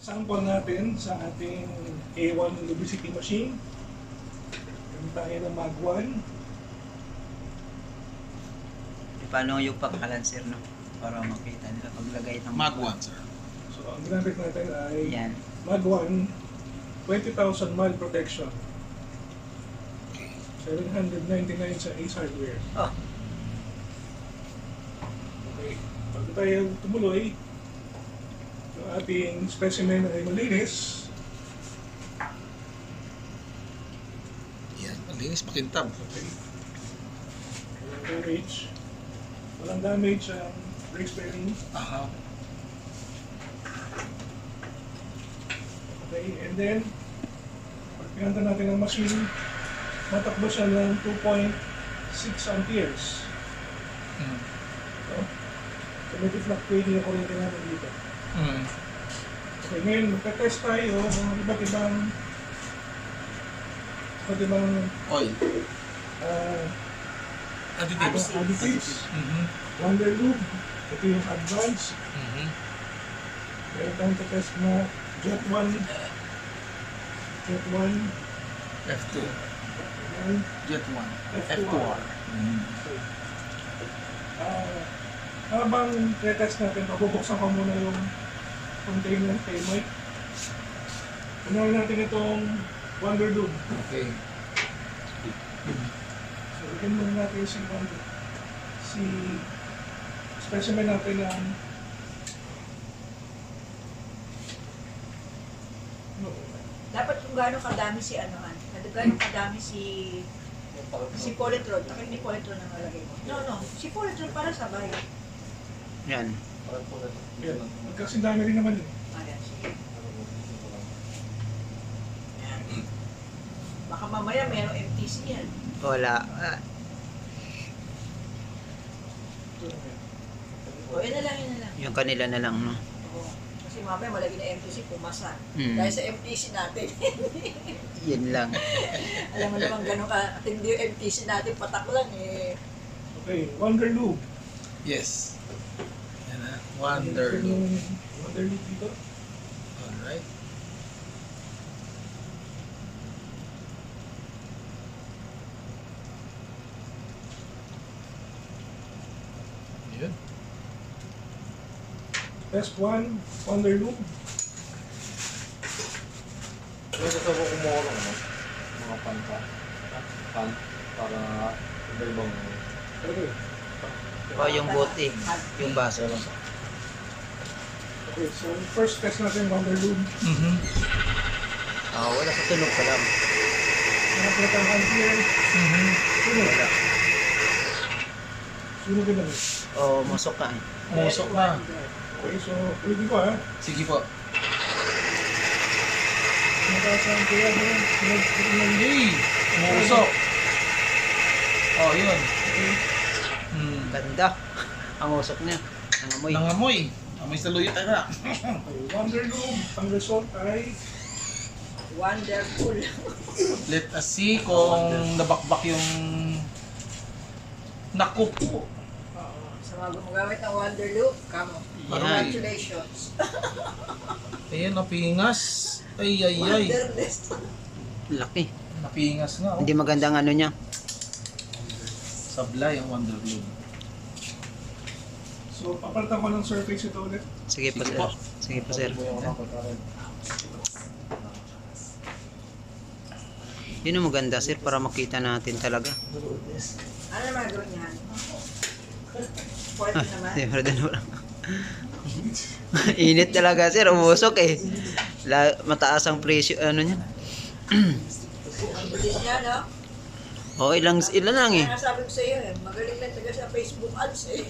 sample natin sa ating A1 lubricity machine. Gamit tayo ng Mag 1. Paano yung pagkalanser, no? Para makita nila paglagay ng Mag 1, sir. So ang ginamit natin ay Yan. Mag 1 20,000 mile protection. 799 sa Ace Hardware. Oh. Okay. Bago tayo tumuloy, yung ating specimen ay malinis. Yan, malinis, makintab. Okay. Walang damage. Walang damage ang brake bearing. Aha. Okay, and then, pag pinanta natin ang machine, matakbo siya ng 2.6 amperes. Mm. So, medyo fluctuating yung kuryente natin dito. Mm. Okay, ngayon, magka-test tayo ng iba't ibang Oil. additives. Mm-hmm. Wonder Lube, ito yung advanced. Mm-hmm. Meron tayong test na Jet 1, F2. and Jet 1. F2R. Mm. Habang test natin, pabubuksan ko muna yung container kay Mike. Unahin natin itong Wonder Lube. Okay. So, bigyan muna natin si specimen natin ng Dapat kung gaano kadami si anuhan. Gaano kadami si Polytron. Bakit hindi Polytron ang nalagay mo? No. Si Polytron para sabay. Yan. yan. Magkasing dami rin naman eh. Ayan, sige. Yan. Baka mamaya mayroong MTC yan. Wala. O, yun na lang. Yung kanila na lang, no? Oo. Kasi mamaya malagay na MTC, pumasa. Mm. Dahil sa MTC natin. Yan lang. Alam mo naman gano'n katindi yung MTC natin, patak lang eh. Okay, Wonder Lube. Yes. Yan na. Wonder Lube. Wonder Lube dito. Alright. Yun. Test 1, Wonder Lube. Gusto ko kumuha ng mga panta. Pan para iba-ibang Okay. O, yung bote. Yung baso. Okay, so first test natin Wonder Lube. Mm-hmm. Wala sa tunog pa lang. Nakaplat ang ampere. Mm-hmm. Sunog. Wala. Sunog na lang. Masok ka eh. Musok na. Okay, so ulitin ko ha. Sige po. Mataas ang ampere. Sunog. Hey! Musok. Oh, yun. Okay. Hmm. Ganda. Ang usok niya. Ang amoy. Nangamoy. Amoy sa luyot na. Okay, Wonder Lube. Ang result ay Wonderful. Let us see kung nabakbak yung... Naku po. Sa mga gumagamit ng Wonder Loop, kamo. Yan. Congratulations. Ayan, napingas. Ay. Wonderless. Laki. Napingas nga. Oh. Hindi maganda ang ano niya. Sablay ang Wonder Lube. so papalitan ko ng surface ito ulit. Sige po, Sige sir. po. Sige po, sir. Yun ang maganda, sir, para makita natin talaga. Ano naman gawin niyan? Pwede naman. Siyempre, wala. Init talaga, sir. Umusok eh. Mataas ang presyo, ano niya. Ang bilis niya, no? Ilan lang eh. Kaya nga sabi ko sa iyo eh, magaling lang taga sa Facebook ads eh.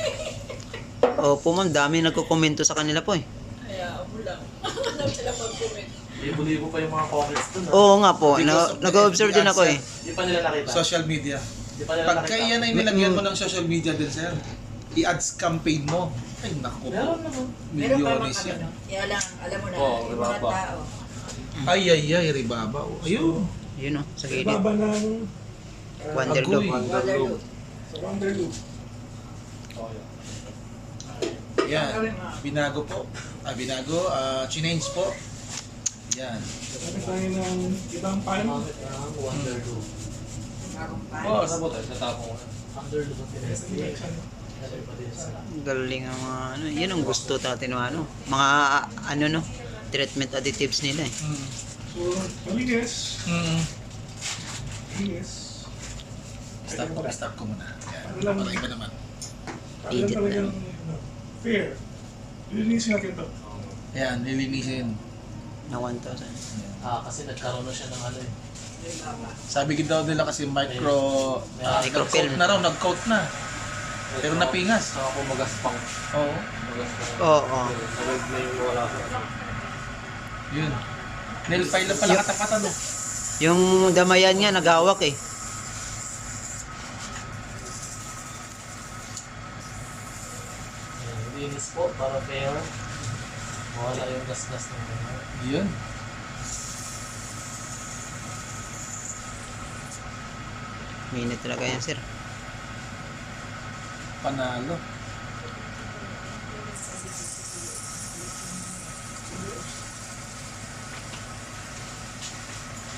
Opo, ma'am. Dami nagko-komento sa kanila po eh. Kaya mo lang. Alam sila mag-comment. libo-libo pa yung mga comments dun. Oo nga po. Because of the Nag-observe din ako eh. Di pa nila nakita. Social media. Di pa nila Pagka nakita. yan ay nilagyan mo ng social media din, sir, i-ads campaign mo. Ay, naku po. Meron naman. Meron pa Milyones mga yan. ano. Kaya lang, alam mo na, Oo, yung mga diba? tao. Ay, ribaba. Oh. Ayun. Yun o, sa gilid. Baba ng Wonder Agoy. Lube. Wonder Loop. sa Wonder Lube. Oh, yeah. Yan. Binago po. Chinange po. Yan. Meron tayo ng ibang pan. Pangit ang Wonderloo. Bagong pan. Boss. Ano po tayo? Natapon ko na. Wonderloo ba tinest? Galing ang mga ano. Yun ang gusto natin ng ano. Mga ano no. Treatment additives nila eh. So, malinis. Malinis. Stop ko muna. Yan. Alam mo. Para iba naman. Alam Digit talagang fair. Linisin natin ito. Ayan, lilinisin. Na 1,000. Kasi nagkaroon na siya ng ano eh. Sabi daw nila kasi Microfilm. nag-coat na raw, nag-coat na. Pero napingas. Saka po magaspang. Oo. Magaspang. Oo. Nalagay na yung wala ko. Yun. Nail file lang pala katapatan eh. Yung damayan nga naghawak eh. Ayan, linis po para fair. Mawala yung gas-gas ng gano'n. Yun. Minute talaga yan sir. Panalo.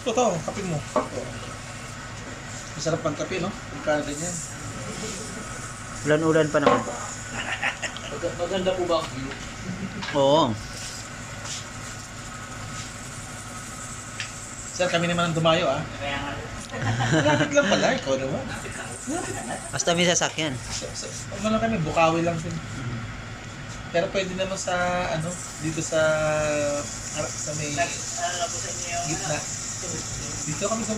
Ito, kape mo. Masarap ang kape, no? Pagka ganyan. Ulan-ulan pa naman. Maganda po ba ang view? Oo. Sir, kami naman ang dumayo, ah. Malapit lang pala, ikaw naman. Basta may sasakyan. Ano lang kami, Bukawi lang din. Pero pwede naman sa, ano, dito sa may gitna. Dito kami sa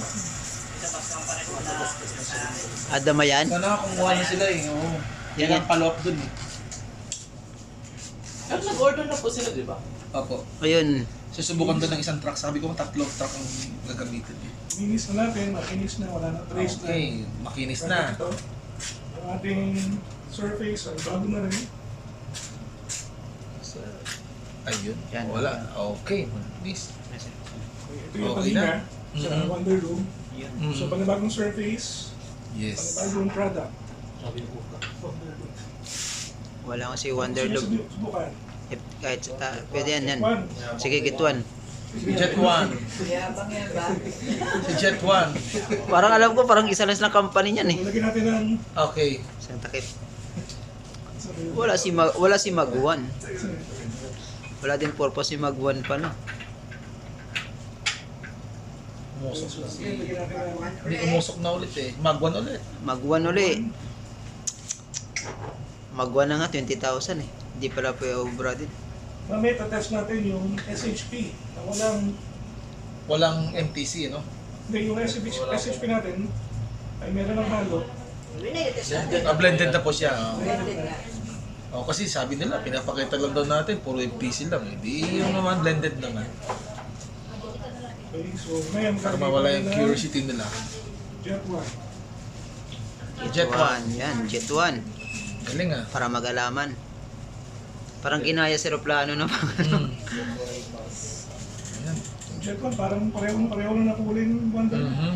Damayan? sana kumuha na sila eh. Oo. Yan ang follow-up dun eh. Pero nag-order na po sila, di ba? Opo. Ayun. Susubukan doon ng isang truck. Sabi ko, 3 truck ang gagamitin eh. Linis na natin, makinis na, wala na trace na. Okay, makinis na. Ito, ang ating surface, ang bago na rin. Ayun. Yan. Wala. Okay. Please. Ito yung Okay na. palinga sa Wonderloo. So, panibagong surface, Yes. panibagong product. Sabi ko ka. Wonderloo. Wala ko si Wonderloo. Subukan. Kahit pwede yan yan. One. Sige, get one. Jet 1. Yabang yan ba? Si Jet 1. Parang alam ko, parang isa lang sa company niyan eh. Lagyan natin ng Okay. Isang takip. Wala si Mag1. Wala din purpose si Mag1 pala. Umusok na si... lagyan natin ng Hindi umusok na ulit eh. Mag-1 ulit. Mag1 uli. Mag1 na nga, 20,000 eh. Hindi pala po yung obra din. mamaya tatest natin yung SHP na Walang MTC, no? hindi, yung SHP natin ay meron ng halo. Yun na yung test natin. Blended na po siya. Oh. Blended nga. Oh, kasi sabi nila, pinapakita lang daw natin, puro MTC lang. Di yung naman, blended naman. Okay, so ngayon Para mawala yung curiosity nila. Jet 1. Jet 1. Yan, Jet 1. Galing ah. Para mag-alaman. Parang ginaya sa aeroplano na Mm. Ayan. Jet 1, parang pareho na nakulay ng Wonderloo. Mhm.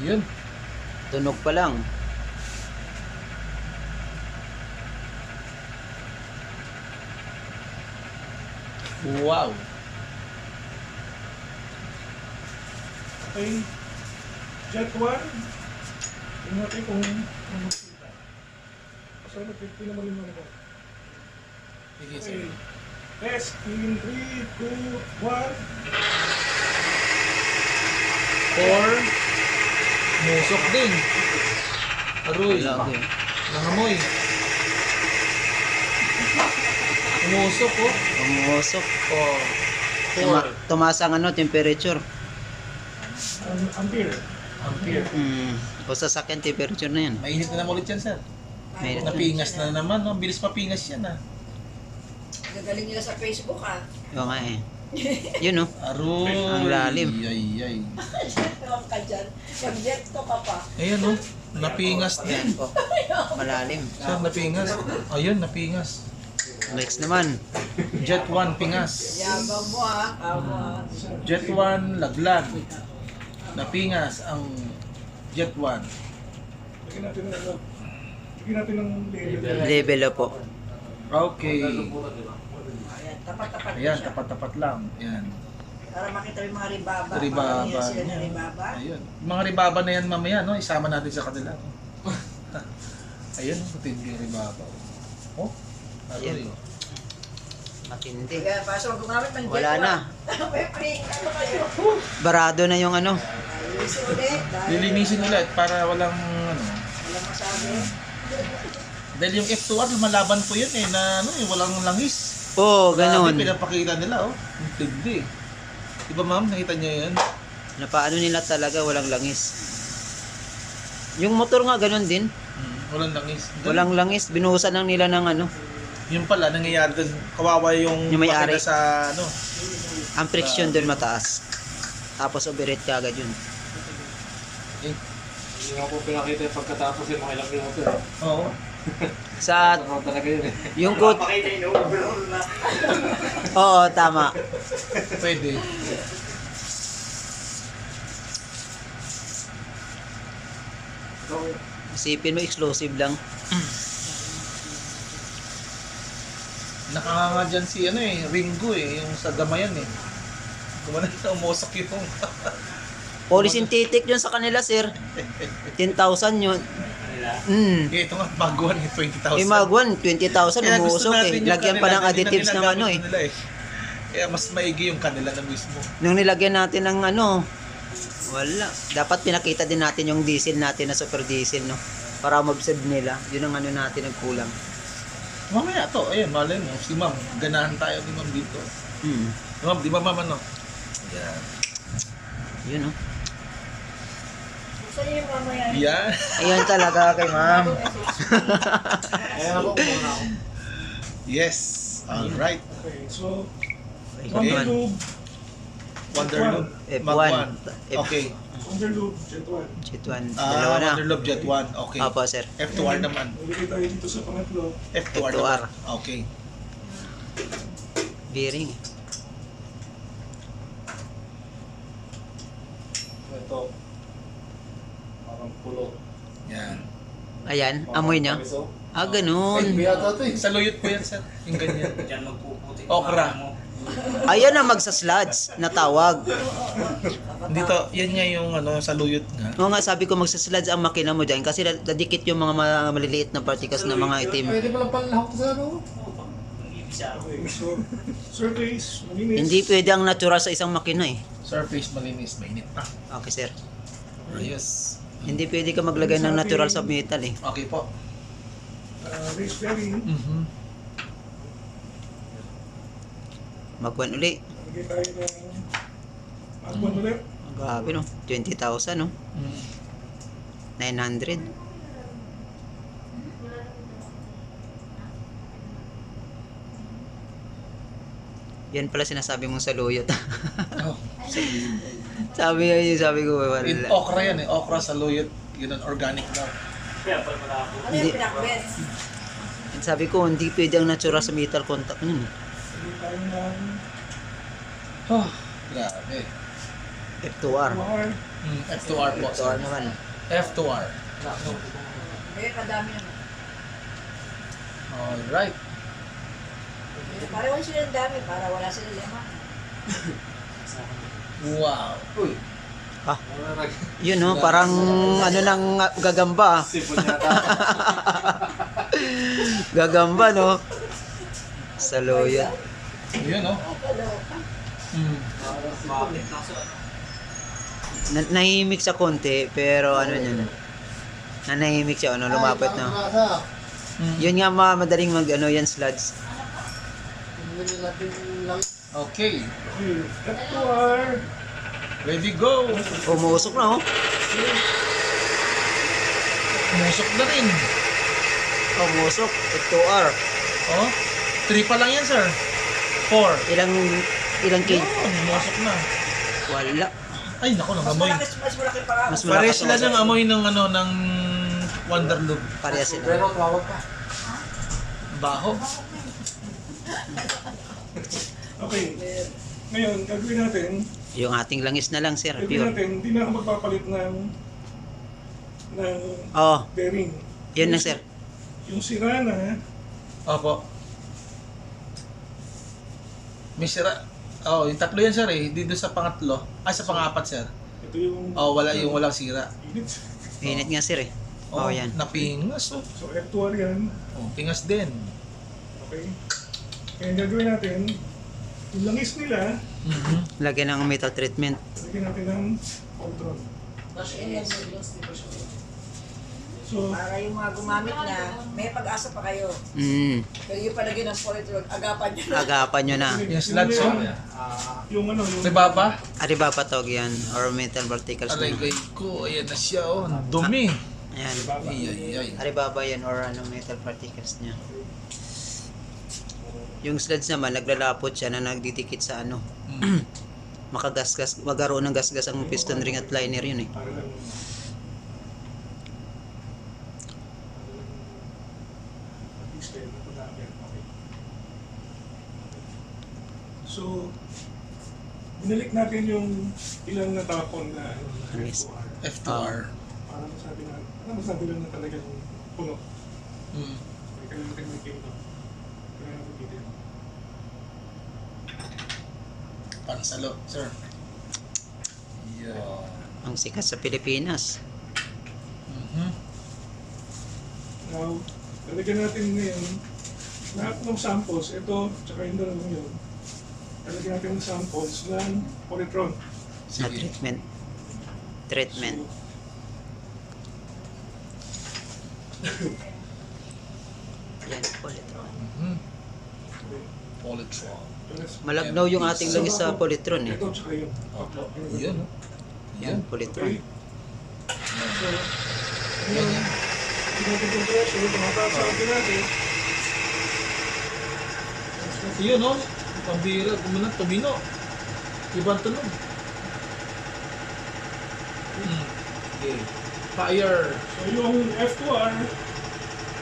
Yun. Tunog pa lang. Wow. Okay. Jet 1. Tingnan natin kung magkita. So, nag-50 naman yung mga ko. Sige, Okay. sige. Test in 3, 2, 1. 4. Musok din. Aroy. Wala ko eh. Nangamoy. Umusok oh. Umusok. Oh. 4. Tumaas ang ano, temperature. Ampere. Ampere. O sasakyan temperature na yan. Mainit na naman ulit yan, sir. Mainit na. Napingas na naman, no? Bilis mapingas yan, ah. Gagaling nila sa Facebook ha. Oo nga eh. Yun oh. Aroy. Ang lalim. Ay. Ewan ka dyan. Mag-jet to ka pa. Ayan, no? Napingas Yan din. po. Malalim. Sir, napingas. Ayun, napingas. Next naman. Jet 1, pingas. Yabang mo ha. Amo ha. Jet 1, laglag. Napingas ang Jet 1. Lagyan natin ng label. Level up po. Okay. Wonderloo po na, di ba? Ayan, tapat-tapat Ayan, siya. tapat-tapat lang. Ayan. Para makita yung mga ribaba. Ribaba. Makita sila ng ribaba. Ayun. Yung mga ribaba na yan mamaya, no? Isama natin sa kanila. Ayun, matindi yung ribaba. Oh, Ayan. ayan. Matindi. Kaya pasok gumamit ng Wala jet na. May free. Ano kayo? Barado na yung ano. Ayusin ulit. Dahil Lilinisin ulit para walang ano. walang masabi. Dahil yung F2R, lumalaban po yun eh, na ano eh, walang langis. Oo, ganun. Grabe, pinapakita nila oh. Ang tindi. Diba ma'am, nakita niyo yan? Napaano nila talaga, walang langis. Yung motor nga ganun din. Walang langis. Walang langis. Binuhusan lang nila ng ano. Yung pala, nangyayari doon, kawawa yung Yung may-ari. makina sa ano. Ang friction doon mataas. Tapos overheat ka agad yun. Eh, Hindi nga po pinakita yung pagkatapos yung mga ilang minuto. oo. Sa Ano talaga yun eh. yung coat. Pakita yung overall na. Oo, tama. Pwede. Isipin mo exclusive lang. Nakakanga dyan si ano eh, Ringo eh, yung sa Gamayan eh. Kumana na umusok yung... Polysynthetic yun sa kanila, sir. 10,000 yun. Ito nga, baguhan eh, 20,000. Yung Magwan, 20,000 Kaya gusto umuusok eh. natin yung Lagyan pa kanila, ng hindi na additives ng ginagamit ano eh. nila Kaya mas maigi yung kanila na mismo. Nung nilagyan natin ng ano, wala. Dapat pinakita din natin yung diesel natin na super diesel, no? Para ma-observe nila. Yun ang ano natin nagkulang. Mamaya to, ayun, malay mo, si ma'am, ganahan tayo ni ma'am dito. Ma'am, di ba ma'am ano? Yan. Yun, no? Gusto niyo yung mamaya. Yan. Ayan talaga kay ma'am. Kaya ako muna ako. Yes. Alright. Okay, so, Okay. Wonderlube, Wonderlube. F1. Mag 1. Okay. Wonderlube, Jet 1. Jet 1. Dalawa na. Wonderlube Jet 1. Okay. Opo, sir. F2R naman. Ulit tayo dito sa pangatlo. F2R F2R. naman. Okay. Bearing. Ito. Parang pulo. Yan. Ayan, amoy niya. Pabiso. Ah, Ay, ganun. kuya ito ito eh. Sa luyot po yan, sir. Yung ganyan. Diyan magpuputi. Okra. Ayan ang magsa-sluds na tawag. Dito, yan nga yung ano, sa luyot nga. Oo nga, sabi ko magsa-sluds ang makina mo dyan kasi dadikit yung mga maliliit na particles na mga itim. Pwede mo lang panlahok sa ano? Okay, so, surface, malinis. Hindi pwede ang natural sa isang makina eh. Surface malinis, mainit pa. Okay, sir. Ayos. Hindi pwede ka maglagay ng natural sa metal eh. Okay po. Race bearing. Magwan uli. Lagay tayo ng Magwan ulit. Grabe no. 20,000 no. 900. Yan pala sinasabi mong saluyot. Oh, sabi ko wala. okra yan eh. Okra sa luyot. Yun ang organic daw. Ano yung pinakbet? Sabi ko hindi pwede ang natural sa metal contact nun. Lagay tayo ng Oh, grabe. F2R. R. F2R po. F2R naman. F2R. Eh, kadami naman. Alright. Para wala sila ng dami, para wala sila lema. Wow. Uy. Ah, yun no, parang ano nang gagamba. Sipon yata. Gagamba no. Saluyot. Yun oh. Nahimik sa konti, pero ano yun. Nanahimik siya, ano, lumapit na. Yun nga madaling mag ano yan sluds. Okay. Okay, F2R. Ready, go. Umusok na oh. Umusok na rin. Umusok. F2R. Oh. 3 pa lang yan, sir. 4. Ilang kg? Umusok na. Wala. Ay, naku, Mas nangamoy. malaki para. Mas Pare malakas sila umusok. ng amoy ng ano, ng Wonderlube. Pareha sila. Pero tawag pa. Baho. Okay. Ngayon, gagawin natin, Yung ating langis na lang, sir. gagawin Pure. natin, hindi na ako magpapalit ng Oh, bearing. yun na, sir. Yung sira na, Opo. May sira. Oh, yung tatlo yan sir eh. Dito sa pangatlo. Ay, sa pangapat sir. Ito yung... Oh, wala yung walang sira. Init. Init nga sir eh. Oh, yan. Napingas oh. So F2R yan. Oh, pingas din. Okay. Kaya ang gagawin natin, yung langis nila, Lagyan ng metal treatment. lagyan natin ng control. So, Para yung mga gumamit na, may pag-asa pa kayo. Pero yung palagay ng Polytron, agapan nyo na. Agapan nyo na. Yung sluts oh. yung ano, yung... May baba. Ariba pa tog yan. Or metal verticals na. Alay ko. Ayan na siya oh. Ang dumi. Ayan. Ay. Ariba yan or ano, metal particles niya. Yung slugs naman, naglalapot siya na nagdidikit sa ano. Makagasgas, magkaroon ng gasgas ang piston ring at liner yun eh. So, binalik natin yung ilang natapon na Yes. F2R. para masabi lang na talagang puno. Kaya natin may came up. Kaya natin dito. Para sa loob, sir. Yeah. Ang sikat sa Pilipinas. Now, lalagyan natin ngayon lahat ng samples, ito, tsaka yung dalawang yun. Lalagyan natin ng samples ng Polytron. Na treatment. Treatment. Yan, Polytron. Polytron. Malagnaw yung ating langis sa Polytron eh. Ito, tsaka yun. Yun. Yan, Polytron. So, ngayon, hindi natin yung pressure, tumataas sa atin natin. Yun oh. Pambira. Gumanang tumino. Ibang tunog. Okay. Fire. So, yung F2R,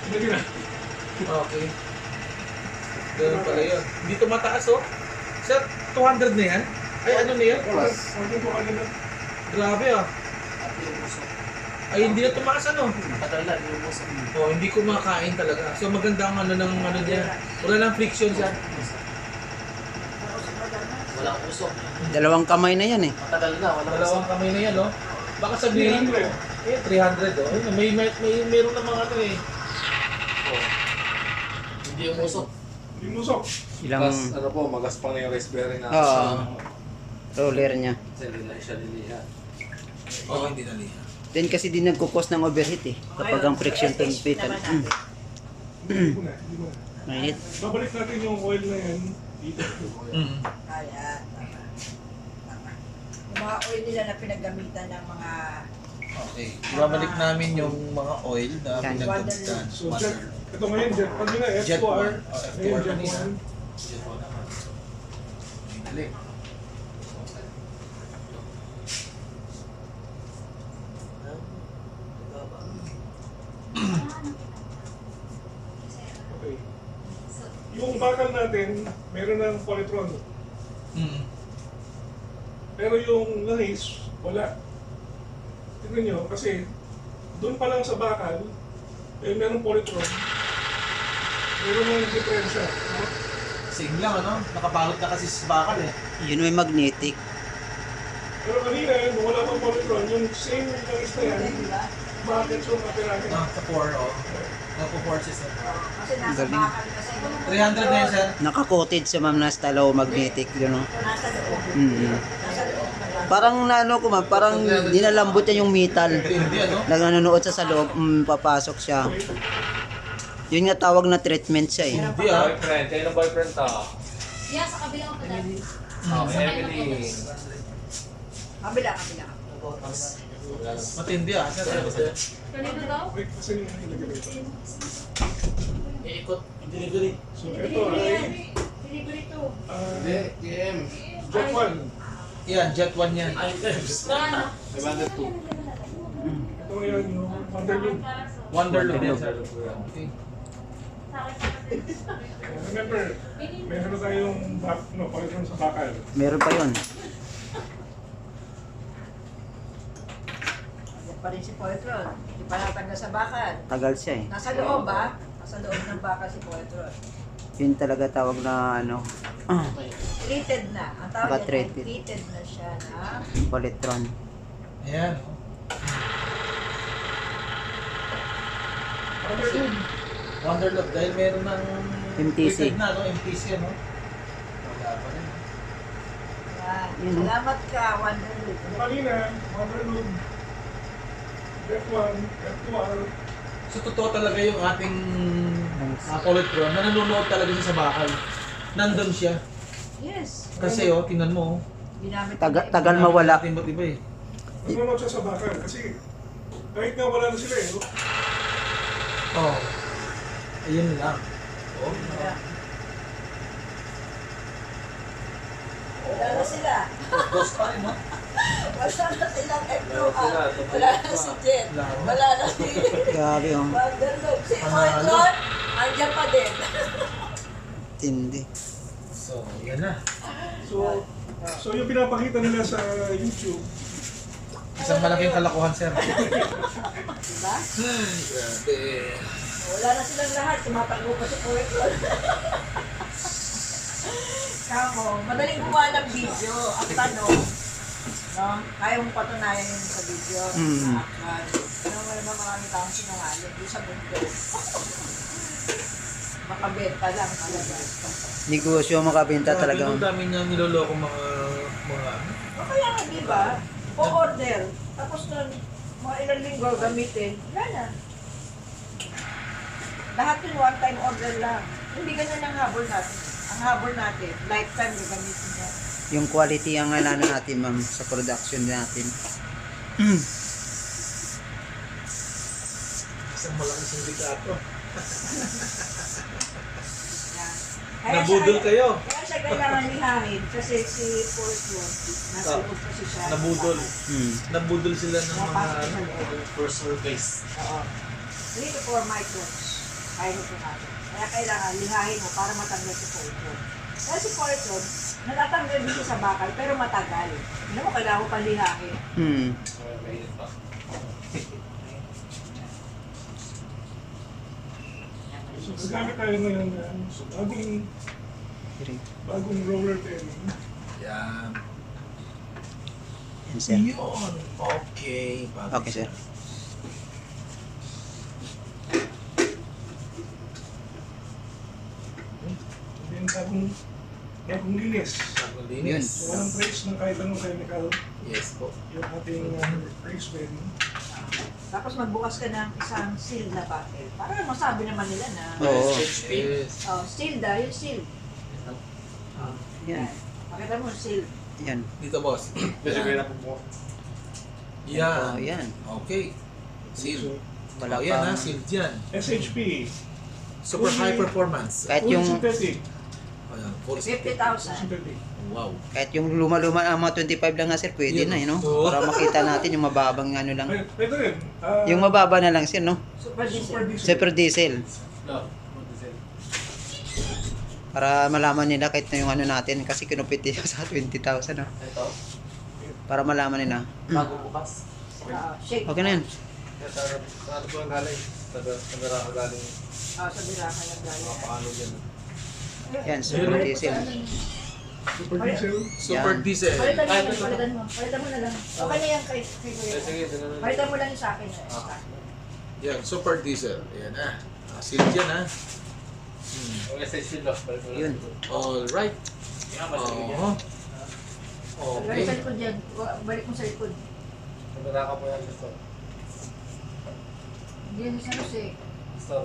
ilagyan natin. Okay. Ganun pala yun. Hindi tumataas oh. Sir, 200 na yan? Ay, ano na yan? Huwag yung kaganda. Grabe ah. Ay, hindi na tumaas ano? Matagal yung musok. Oh, hindi ko makain talaga. So maganda ang ano ng ano niya. Wala nang friction siya. Walang usok. Dalawang kamay na yan eh. Matagal na, walang usok. Dalawang kamay na yan, no? Baka sabihin, 300. 300, oh. Ayun, meron namang ano eh. Oh. Hindi yung usok. Yung lusok. Ilang Ano po, magaspang na yung raspberry na. roller niya. Kasi hindi na siya lilihan. Oo, hindi na liha. Then kasi din nagkukos ng overheat eh. Kapag ang friction to metal. Hindi mo na, hindi mo na. Mainit. Babalik natin yung oil na yan dito. Kaya, tama. Tama. Yung mga oil nila na pinaggamitan ng mga Okay. Ibabalik namin yung mga oil na Yan. pinagdagdagan. So, jet, ito ngayon, jet 1 nila, Jet F2R. one. Oh, F2R Ngayon, jet kanina. 1. Dali. Okay. Yung bakal natin, meron ng Polytron. Pero yung langis, wala. Tignan nyo, kasi doon pa lang sa bakal, eh, meron Polytron. Meron ng diferensya. No? Same lang, ano? Nakabalot na kasi sa bakal eh. Yun may magnetic. Pero kanina, nung wala pang Polytron, yung same langis na yan, bakit yung kapirahin? Sa 4, oh. Naka-4 system. kasi nasa Galing. bakal kasi. 300 na yun, sir. Naka-coated sa ma'am na stalo magnetic yun no. Nasa loob. Nasa loob na lang. Parang naano ko ma'am, parang dinalambot niya yung metal. Hindi, ano? Nanonood sa loob, papasok siya. Yun nga tawag na treatment siya eh. Hindi ah. Boyfriend, kayo ng boyfriend to. Yan, sa kabilang pa dati. Oh, Evelyn. Kabila. Matindi ah. Sir, Kanino daw? Wait, kasi yung nilagay ito. iikot. Delivery. So, ito ay Delivery to. Hindi, TM. jet 1. Yan, jet 1 yan. Items. Ano? 502. Ito ngayon yung Wonderloop. Wonderloop yan, sir. Okay. Remember, meron na tayong Polytron sa bakal. Meron pa yun. Yan pa rin si Polytron. Hindi pa natanggal sa bakal. Tagal siya eh. Nasa loob ba? Nasa loob ng bakal si Polytron. Yun talaga tawag na ano. Treated na. Ang tawag yan, Naka-treated. treated na siya na Polytron. Ayan. oh. Ano yun? Wonderlove dahil meron ng MTC. treated na, no? MTC, ano? Wala pa rin. yan. Yun, no? Salamat ka, Wonderwood. Kanina, Wonderloop, F1, F2R, So, totoo talaga yung ating Polytron na nanonood talaga siya sa bakal. Nandun siya. Yes. Kasi, oh, tingnan mo, oh. Ginamit Tagal mawala. Iba't iba eh. nanonood siya sa bakal kasi kahit nga wala na sila eh. No? Oh. Ayun lang. Oh. Wala na sila. Dos pa rin, no? Wala na silang F2R. Wala na si Jet. Wala na si Grabe yung Wonderwood. Si Polytron, andyan pa din. tindi. So, yan na. So yung pinapakita nila sa YouTube, Isang malaking kalokohan, sir. Diba? Grabe. Wala na silang lahat. Tumatakbo pa si Polytron. Kako, madaling gumawa ng video. Ang tanong, no? Kaya mong patunayan yun sa video. Mm. Ano mo naman maraming taong sinungaling doon sa mundo. Makabenta lang talaga. Negosyo makabenta Grabe, talaga. ang dami niya niloloko mga ano. O kaya nga, di ba? Po-order. Tapos nun, mga ilang linggo gamitin. Wala na. Lahat yun one-time order lang. Hindi ganyan ang habol natin. Ang habol natin, lifetime gagamitin niya. Yung quality ang ano natin, ma'am, sa production natin. Isang malaking sindikato. Yan. Nabudol kayo. Kaya siya kailangan lihahin kasi si Polytron, nasa loob kasi siya. Nabudol. Nabudol sila ng mga Napasok ano. sa loob. First surface. Oo. 3 to 4 microns. Kaya ito natin. Kaya kailangan lihahin mo para matanggal si Polytron. Kaya si Polytron, natatanggal din siya sa bakal pero matagal. Hindi mo kailangan mo pang lihahin. Mainit pa. so gagamit tayo ngayon ng bagong roller bearing. Yan. Yan, sir. Yun. Okay. Okay, sir. And then bagong linis. Bagong linis. So walang trace ng kahit anong chemical Yes po. yung ating race bearing. Tapos magbukas ka ng isang sealed na bottle. Para masabi naman nila na, Oo. Yes. oh, sealed ah, yung sealed. Yan. Makita mo, sealed. Yan. Dito, boss. Medyo kaya na po. Yan. Oh, yan. Okay. Seal. Wala Oh, yan ha. pang- Seal dyan. SHP, Super high performance. Kahit full yung synthetic. Ayan. Full 50,000. Synthetic. Wow. kahit yung luma-luma ang mga 25 lang nga, sir, pwede Yun, na, no? oo. Para makita natin yung mababang ano lang. Ay, ito rin. Yung mababa na lang, sir, no? Super Super diesel. diesel. Super diesel. No. Para malaman nila kahit na yung ano natin kasi kinupit niya sa 20,000, no? Ito. Para malaman nila. Bago bukas. Shake. Okay na yan. Sa ano po ang galing? Taga ka galing. Sa Biracan yung galing. Paano yan? Yan, super diesel. Super diesel. Super Yan. diesel. Palitan mo yun, palitan mo. Palitan mo na lang. Okay na yan kay Kuya. Sige, tingnan na. Palitan mo lang yung sa akin. Yan. Super diesel. Ayan ha. Seal dyan ha. Ang SHP lock. Yun. Alright. Oo. Balik sa Okay. likod yan. Balik mo sa likod. Taga ka po yan. Gusto. Hindi yan sa Jose. Gusto.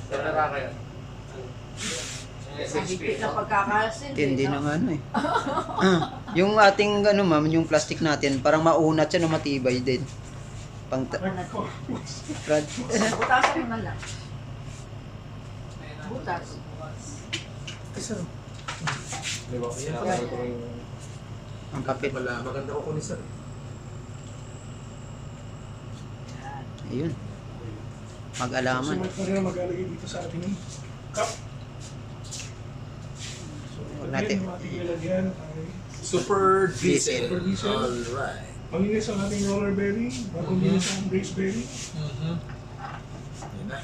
Taga ka yan. Ang SHP. Higpit na pagkakasin. Hindi na nga ano eh. Yung ating ano ma'am, yung plastic natin, parang maunat siya no, matibay din. Pang Brad. Butasan mo na lang. Butas. Isa. Di ba? Ayan. Sinasabi ko rin. Ang kapit. Wala. Maganda ko ni sir. Ayun. Mag-alaman. Sumunod na rin ang mag-alagay dito sa ating cup. So, Natin. yung ating ilagyan ay Super Diesel. diesel. Super diesel. Alright. malinis ang ating roller bearing, bagong linis ang race bearing. Yan na.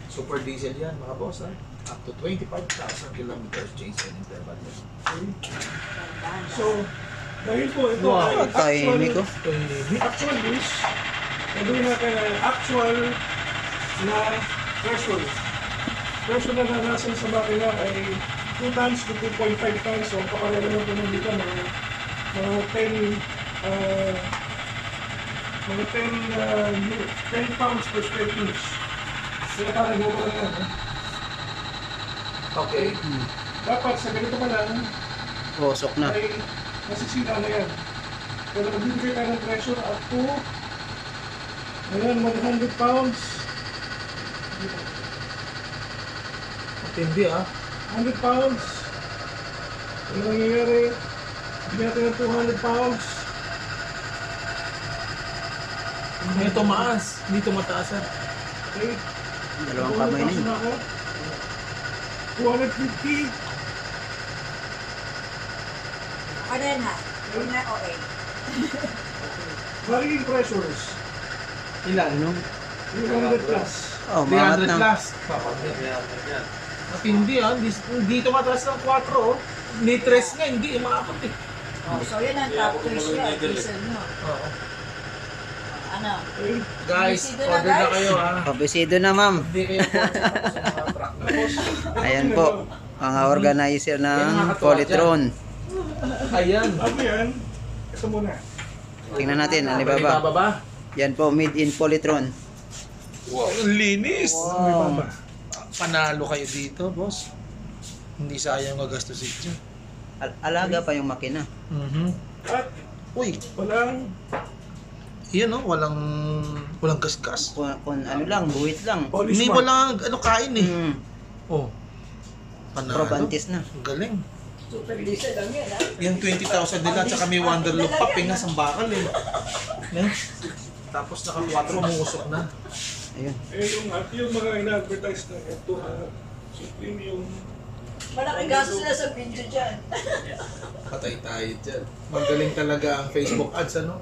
Super diesel yan mga boss ha. Up to 25,000 kilometers change and interval. Dahan-dahan. So, dahil po ito Wow, ay tahimik ko. actual use, gagawin natin ay actual na pressure. Pressure na nanasan sa makina ay 2 tons to 2.5 tons. So, papareho na po nung dito mga 10 pounds per square inch. Kaya parang go pa lang yan. Okay. Dapat sa ganito pa lang, Usok na. ay nasisira na yan. Pero magbibigay tayo ng pressure up to ngayon, 100 pounds. Matindi ah. 100 pounds. Ano nangyayari? Bigyan natin ng 200 pounds. Hindi tumaas. Hindi tumataas ah. Okay? Dalawang kamay na yun. Ako. 250. Ano yan ha? Yun na, okay. Varying pressures. Ilan? Ano? 300 plus. Oh, mangat 300 na. plus. Matindi ah. Hindi tumataas ng 4 oh. Ni 3 nga, hindi umakot eh. Oh, so yan ang top choice niya. Diesel mo. Oo. Ano? Okay? Guys, Bisido na, order na guys. kayo ah. Pabisido na, ma'am. Hindi kayo po sa mga truck. Ayan po. Mga organizer ng Polytron. Ayan. Bago yan, ito muna. Tingnan natin, Alibaba Alibaba. ba? Yan po, made in Polytron. Wow, ang linis. Wow. Panalo kayo dito, boss. Hindi sayang gagastusin dyan. Alaga pa yung makina. At Uy, walang yan oh, walang gasgas. Kung ano lang, buwit lang. polish Hindi mark. walang ano kain eh. Hmm. Oh. Panalo. Probantis na. Ang galing. Super diesel lang yan ha? Yung 20,000 nila tsaka may Wonderloop pa, pinga sa bakal eh. Eh? Tapos naka 4 umusok na. Ayun. Eh, yung mga ina-advertise na ito, Supreme yung Malaki gastos na sa video dyan. Patay tayo dyan. Magaling talaga ang Facebook ads ano?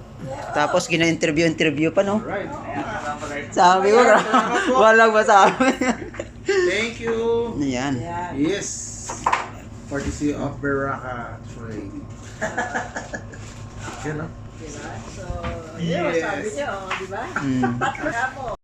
Tapos gina-interview pa, no? Right. Sabi ko, walang masabi. Thank you. Ayan. Yan. Yes. Courtesy of Baraka Trade. Yan oh. Diba? So, yun, sabi niya, oh, diba? Mm. Tatlo na mo.